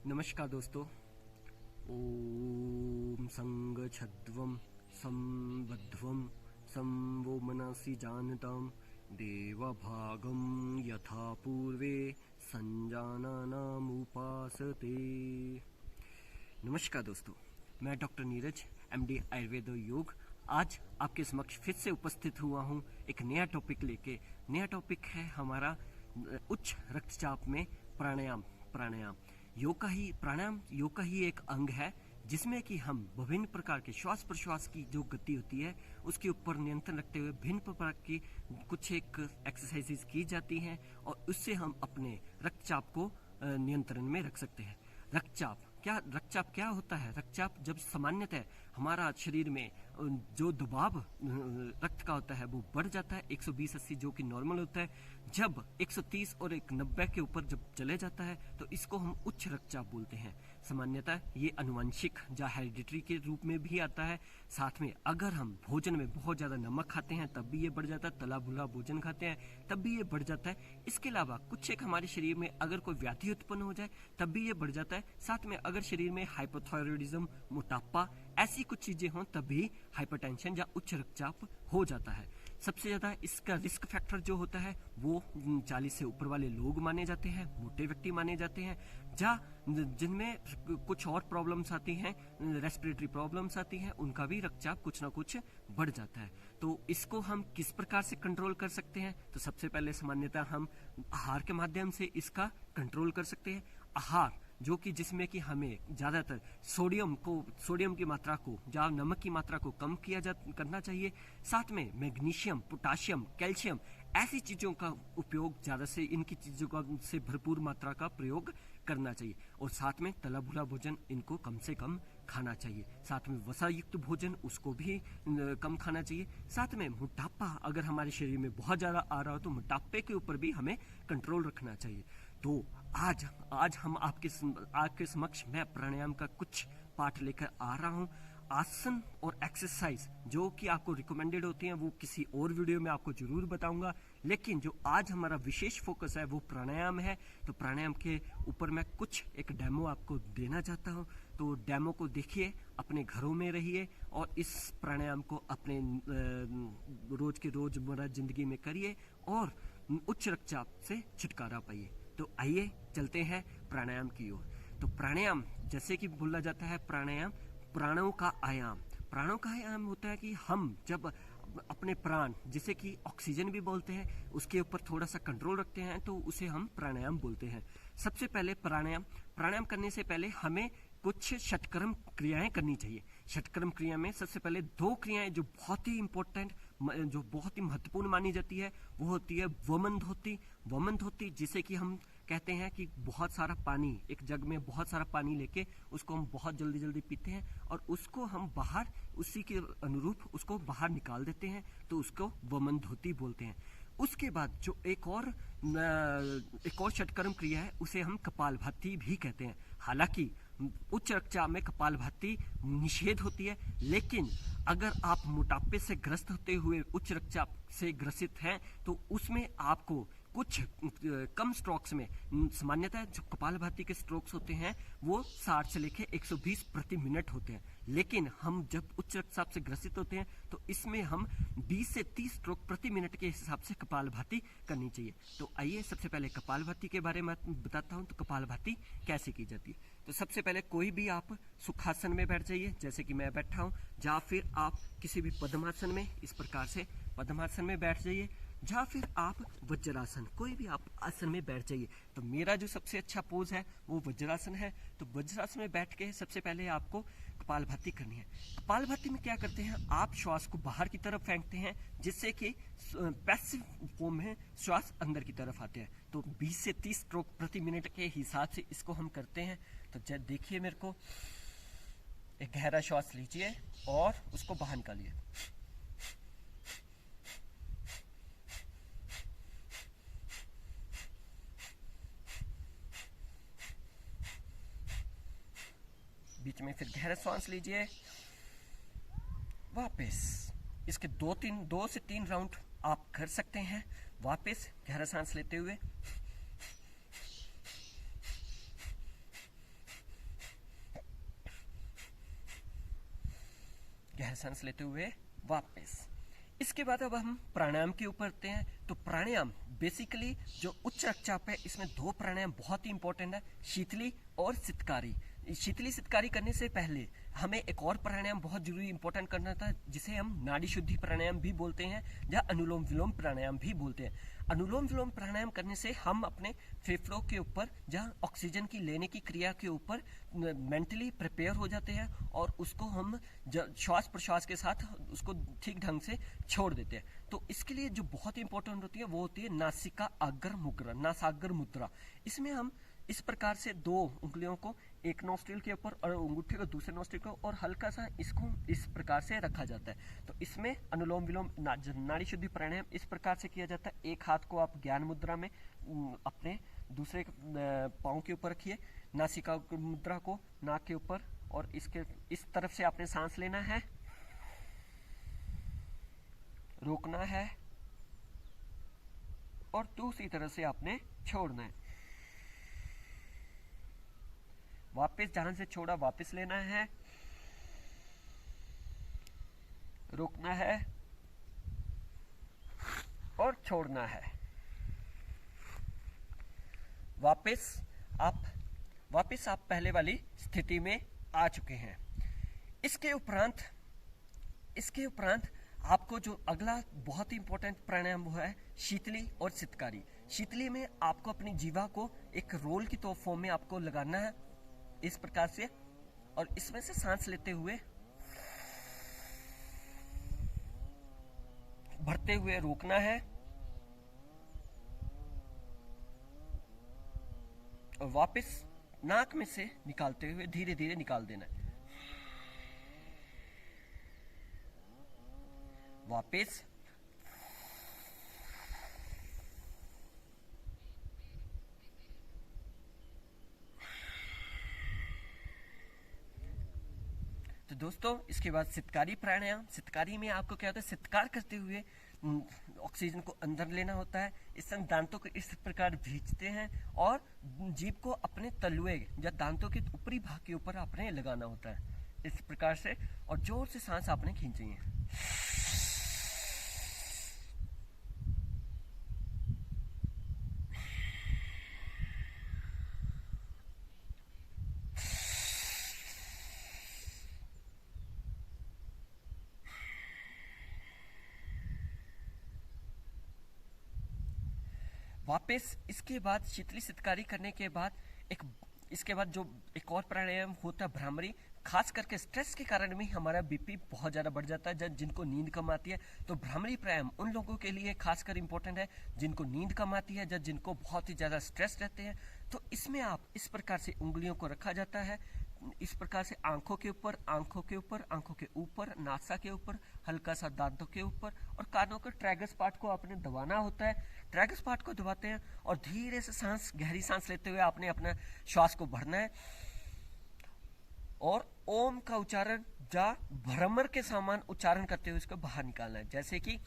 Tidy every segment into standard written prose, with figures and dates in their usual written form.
नमस्कार दोस्तों। ओम संगच्छध्वं संबध्वं संवो मनसि जानतां देवभागं यथा पूर्वे संजानानामुपासते। नमस्कार दोस्तों, मैं डॉक्टर नीरज, एमडी आयुर्वेद और योग, आज आपके समक्ष फिर से उपस्थित हुआ हूँ एक नया टॉपिक लेके। नया टॉपिक है हमारा उच्च रक्तचाप में प्राणायाम। प्राणायाम योग का ही एक अंग है जिसमें कि हम विभिन्न प्रकार के श्वास प्रश्वास की जो गति होती है उसके ऊपर नियंत्रण रखते हुए भिन्न प्रकार की कुछ एक एक्सरसाइजेज की जाती हैं और उससे हम अपने रक्तचाप को नियंत्रण में रख सकते हैं। रक्तचाप क्या होता है? रक्तचाप जब सामान्यतः हमारा शरीर में जो दबाव रक्त का होता है वो बढ़ जाता है 120-80 जो कि नॉर्मल होता है, जब 130 और 190 के ऊपर जब चले जाता है तो इसको हम उच्च रक्तचाप बोलते हैं। सामान्यतः ये अनुवांशिक या हेरिडिटरी के रूप में भी आता है। साथ में अगर हम भोजन में बहुत ज़्यादा नमक खाते हैं तब भी ये बढ़ जाता है, तला भुना भोजन खाते हैं तब भी ये बढ़ जाता है। इसके अलावा कुछ एक हमारे शरीर में अगर कोई व्याधि उत्पन्न हो जाए तब भी ये बढ़ जाता है। साथ में अगर शरीर में हाइपोथायरॉयडिज्म, मोटापा, ऐसी कुछ चीजें हों तब भी हाइपरटेंशन या उच्च रक्तचाप हो जाता है। सबसे ज्यादा इसका रिस्क फैक्टर जो होता है वो 40 से ऊपर वाले लोग माने जाते हैं, मोटे व्यक्ति माने जाते हैं, जिनमें कुछ और प्रॉब्लम्स आती हैं, रेस्पिरेटरी प्रॉब्लम्स आती हैं, उनका भी रक्तचाप कुछ ना कुछ बढ़ जाता है। तो इसको हम किस प्रकार से कंट्रोल कर सकते हैं? तो सबसे पहले सामान्यतः हम आहार के माध्यम से इसका कंट्रोल कर सकते हैं। आहार जो कि जिसमें कि हमें ज़्यादातर सोडियम की मात्रा को या नमक की मात्रा को कम करना चाहिए। साथ में मैग्नीशियम, पोटाशियम, कैल्शियम, ऐसी चीज़ों का उपयोग ज़्यादा से इनकी चीज़ों का से भरपूर मात्रा का प्रयोग करना चाहिए। और साथ में तला भुना भोजन इनको कम से कम खाना चाहिए। साथ में वसा युक्त भोजन उसको भी कम खाना चाहिए। साथ में मोटापा अगर हमारे शरीर में बहुत ज़्यादा आ रहा हो तो मोटापे के ऊपर भी हमें कंट्रोल रखना चाहिए। तो आज हम आपके समक्ष मैं प्राणायाम का कुछ पाठ लेकर आ रहा हूँ। आसन और एक्सरसाइज जो कि आपको रिकमेंडेड होती हैं वो किसी और वीडियो में आपको जरूर बताऊंगा, लेकिन जो आज हमारा विशेष फोकस है वो प्राणायाम है। तो प्राणायाम के ऊपर मैं कुछ एक डेमो आपको देना चाहता हूँ। तो डेमो को देखिए, अपने घरों में रहिए और इस प्राणायाम को अपने रोज के रोजमर्रा जिंदगी में करिए और उच्च रक्तचाप से छुटकारा पाइए। तो आइए चलते हैं प्राणायाम की ओर। तो प्राणायाम जैसे कि बोला जाता है, प्राणायाम प्राणों का आयाम। प्राणों का आयाम होता है कि हम जब अपने प्राण, जिसे कि ऑक्सीजन भी बोलते हैं, उसके ऊपर थोड़ा सा कंट्रोल रखते हैं तो उसे हम प्राणायाम बोलते हैं। सबसे पहले प्राणायाम करने से पहले हमें कुछ षटकर्म क्रियाएं करनी चाहिए। षटकर्म क्रिया में सबसे पहले 2 क्रियाएं जो बहुत ही इंपॉर्टेंट, जो बहुत ही महत्वपूर्ण मानी जाती है वो होती है वमन धोती, जिसे कि हम कहते हैं कि बहुत सारा पानी, एक जग में बहुत सारा पानी लेके उसको हम बहुत जल्दी जल्दी पीते हैं और उसको हम बाहर उसी के अनुरूप उसको बाहर निकाल देते हैं, तो उसको वमन धोती बोलते हैं। उसके बाद जो एक और षटकर्म क्रिया है उसे हम कपालभाति भी कहते हैं। हालांकि उच्च रक्तचाप में कपालभाति निषेध होती है, लेकिन अगर आप मोटापे से ग्रस्त होते हुए उच्च रक्तचाप से ग्रसित हैं तो उसमें आपको कुछ कम स्ट्रोक्स में, सामान्यतः जो कपालभाति के स्ट्रोक्स होते हैं वो 60 से लेके 120 प्रति मिनट होते हैं, लेकिन हम जब उच्च रक्तचाप से ग्रसित होते हैं तो इसमें हम 20 से 30 स्ट्रोक प्रति मिनट के हिसाब से कपालभाति करनी चाहिए। तो आइए सबसे पहले कपालभाति के बारे में बताता हूँ। तो कपालभाति कैसे की जाती है? तो सबसे पहले कोई भी आप सुखासन में बैठ जाइए, जैसे कि मैं बैठा हूँ, या फिर आप किसी भी पद्मासन में, इस प्रकार से पद्मासन में बैठ जाइए, या फिर आप वज्रासन, कोई भी आप आसन में बैठ जाइए। तो मेरा जो सबसे अच्छा पोज है वो वज्रासन है। तो वज्रासन में बैठ के सबसे पहले आपको कपालभाति करनी है। कपालभाति में क्या करते हैं, आप श्वास को बाहर की तरफ फेंकते हैं जिससे कि पैसिव फॉर्म में श्वास अंदर की तरफ आते हैं। तो 20 से 30 स्ट्रोक प्रति मिनट के हिसाब से इसको हम करते हैं। तो जब देखिए मेरे को, एक गहरा श्वास लीजिए और उसको बाहर निकालिए। बीच में फिर गहरा सांस लीजिए, वापस इसके 2 से 3 राउंड आप कर सकते हैं। वापस गहरा सांस लेते हुए, गहरी सांस लेते हुए वापस। इसके बाद अब हम प्राणायाम के ऊपर आते हैं। तो प्राणायाम बेसिकली जो उच्च रक्तचाप है, इसमें दो प्राणायाम बहुत ही इंपॉर्टेंट है, शीतली और सितकारी। शीतली सितकारी करने से पहले हमें एक और प्राणायाम बहुत जरूरी इंपॉर्टेंट करना था, जिसे हम नाड़ी शुद्धि प्राणायाम भी बोलते हैं या अनुलोम विलोम प्राणायाम भी बोलते हैं। अनुलोम विलोम प्राणायाम करने से हम अपने फेफड़ों के ऊपर जहाँ ऑक्सीजन की लेने की क्रिया के ऊपर मेंटली प्रिपेयर हो जाते हैं और उसको हम श्वास प्रश्वास के साथ उसको ठीक ढंग से छोड़ देते हैं। तो इसके लिए जो बहुत इंपॉर्टेंट होती है वो होती है नासिका आगर मुद्रा, नासागर मुद्रा। इसमें हम इस प्रकार से दो उंगलियों को एक नोस्ट्रिल के ऊपर और अंगूठे को दूसरे नोस्ट्रिल को और हल्का सा इसको इस प्रकार से रखा जाता है। तो इसमें अनुलोम विलोम नाड़ी शुद्धि प्राणायाम इस प्रकार से किया जाता है। एक हाथ को आप ज्ञान मुद्रा में अपने दूसरे पाँव के ऊपर रखिए, नासिका मुद्रा को नाक के ऊपर, और इसके इस तरफ से आपने सांस लेना है, रोकना है और दूसरी तरफ से आपने छोड़ना है। वापस जहां से छोड़ा वापस लेना है, रोकना है और छोड़ना है। वापस आप पहले वाली स्थिति में आ चुके हैं। इसके उपरांत आपको जो अगला बहुत ही इंपॉर्टेंट प्राणायाम वो है शीतली और सितकारी। शीतली में आपको अपनी जीवा को एक रोल की तो फॉर्म में आपको लगाना है इस प्रकार से, और इसमें से सांस लेते हुए भरते हुए रोकना है और वापस नाक में से निकालते हुए धीरे धीरे निकाल देना है। वापस तो दोस्तों, इसके बाद सितकारी प्राणायाम। सितकारी में आपको क्या होता है, सितकार करते हुए ऑक्सीजन को अंदर लेना होता है। इस समय दांतों को इस प्रकार भींचते हैं और जीभ को अपने तलुए या दांतों के ऊपरी भाग के ऊपर आपने लगाना होता है इस प्रकार से, और जोर से सांस आपने खींचनी है। वापस इसके बाद शीतली सितकारी करने के बाद इसके बाद जो एक और प्राणायाम होता है भ्रामरी। खास करके स्ट्रेस के कारण भी हमारा बीपी बहुत ज़्यादा बढ़ जाता है, जब जिनको नींद कम आती है। तो भ्रामरी प्राणायाम उन लोगों के लिए खासकर इंपॉर्टेंट है जिनको नींद कम आती है, जब जिनको बहुत ही ज़्यादा स्ट्रेस रहते हैं। तो इसमें आप इस प्रकार से उंगलियों को रखा जाता है, इस प्रकार से आंखों के ऊपर, आंखों के ऊपर, आंखों के ऊपर, नासा के ऊपर, हल्का सा दांतों के ऊपर, और कानों के ट्रैगस पार्ट को आपने दबाना होता है। ट्रैगस पार्ट को दबाते हैं और धीरे से सांस, गहरी सांस लेते हुए आपने अपना श्वास को भरना है और ओम का उच्चारण या भ्रमर के समान उच्चारण करते हुए इसको बाहर निकालना है, जैसे कि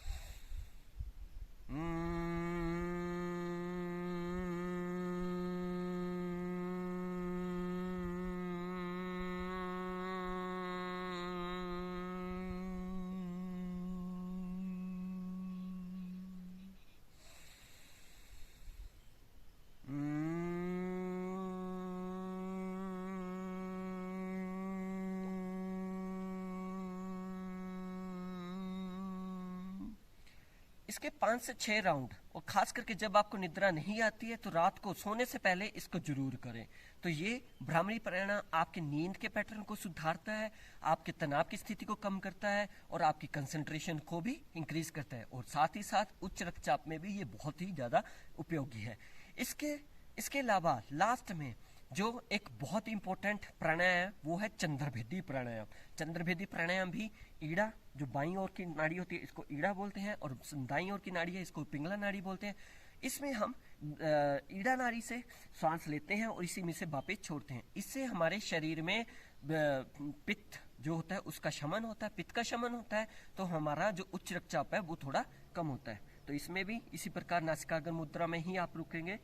इसके 5 से 6 राउंड, और खास करके जब आपको निद्रा नहीं आती है तो रात को सोने से पहले इसको जरूर करें। तो ये भ्रामरी प्राणायाम आपकी नींद के पैटर्न को सुधारता है, आपके तनाव की स्थिति को कम करता है और आपकी कंसंट्रेशन को भी इंक्रीज करता है, और साथ ही साथ उच्च रक्तचाप में भी ये बहुत ही ज़्यादा उपयोगी है। इसके अलावा लास्ट में जो एक बहुत ही इंपॉर्टेंट प्राणायाम है वो है चंद्रभेदी प्राणायाम। चंद्रभेदी प्राणायाम भी ईड़ा, जो बाईं ओर की नाड़ी होती है इसको ईड़ा बोलते हैं, और दाईं ओर की नाड़ी है इसको पिंगला नाड़ी बोलते हैं। इसमें हम ईड़ा नाड़ी से सांस लेते हैं और इसी में से वापस छोड़ते हैं। इससे हमारे शरीर में पित्त जो होता है उसका शमन होता है, पित्त का शमन होता है, तो हमारा जो उच्च रक्तचाप है वो थोड़ा कम होता है। तो इसमें भी इसी प्रकार नासिकाग्र मुद्रा में ही आप रुकेंगे,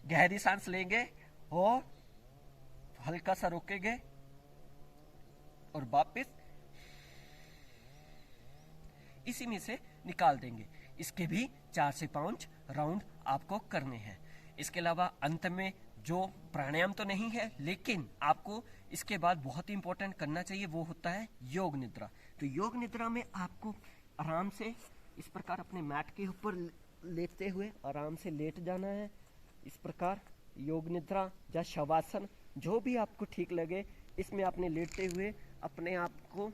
गहरी सांस लेंगे और हल्का सा रोकेंगे और वापस इसी में से निकाल देंगे। इसके भी 4 से 5 राउंड आपको करने हैं। इसके अलावा अंत में जो प्राणायाम तो नहीं है, लेकिन आपको इसके बाद बहुत ही इंपॉर्टेंट करना चाहिए, वो होता है योग निद्रा। तो योग निद्रा में आपको आराम से इस प्रकार अपने मैट के ऊपर लेटते हुए आराम से लेट जाना है। इस प्रकार योग निद्रा या शवासन, जो भी आपको ठीक लगे, इसमें आपने लेटते हुए अपने आप को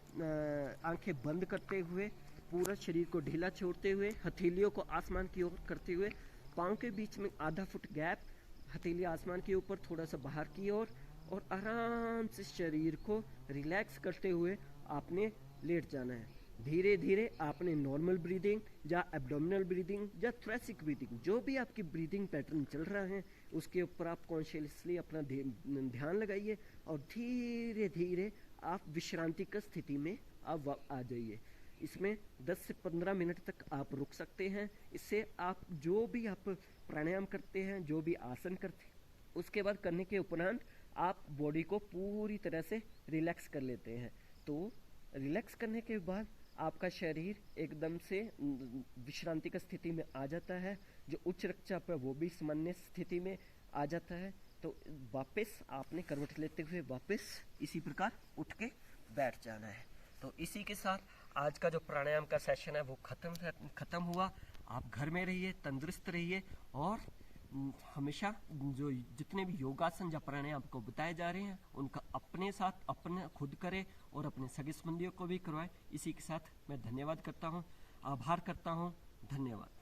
आंखें बंद करते हुए, पूरा शरीर को ढीला छोड़ते हुए, हथेलियों को आसमान की ओर करते हुए, पाँव के बीच में आधा फुट गैप, हथेली आसमान के ऊपर थोड़ा सा बाहर की ओर, और आराम से शरीर को रिलैक्स करते हुए आपने लेट जाना है। धीरे धीरे आपने नॉर्मल ब्रीदिंग या एब्डोमिनल ब्रीदिंग या थ्रेसिक ब्रीदिंग, जो भी आपकी ब्रीदिंग पैटर्न चल रहा है, उसके ऊपर आप कॉन्शियसली अपना ध्यान लगाइए और धीरे धीरे आप विश्रांति की स्थिति में आप आ जाइए। इसमें 10 से 15 मिनट तक आप रुक सकते हैं। इससे आप जो भी आप प्राणायाम करते हैं, जो भी आसन करते हैं, उसके बाद करने के उपरांत आप बॉडी को पूरी तरह से रिलैक्स कर लेते हैं। तो रिलैक्स करने के बाद आपका शरीर एकदम से विश्रांति की स्थिति में आ जाता है। जो उच्च रक्तचाप है वो भी सामान्य स्थिति में आ जाता है। तो वापस आपने करवट लेते हुए वापस इसी प्रकार उठ के बैठ जाना है। तो इसी के साथ आज का जो प्राणायाम का सेशन है वो खत्म हुआ। आप घर में रहिए, तंदुरुस्त रहिए, और हमेशा जो जितने भी योगासन या प्राणायाम आपको बताए जा रहे हैं उनका अपने साथ अपने खुद करें और अपने सगे संबंधियों को भी करवाएं। इसी के साथ मैं धन्यवाद करता हूं, आभार करता हूं। धन्यवाद।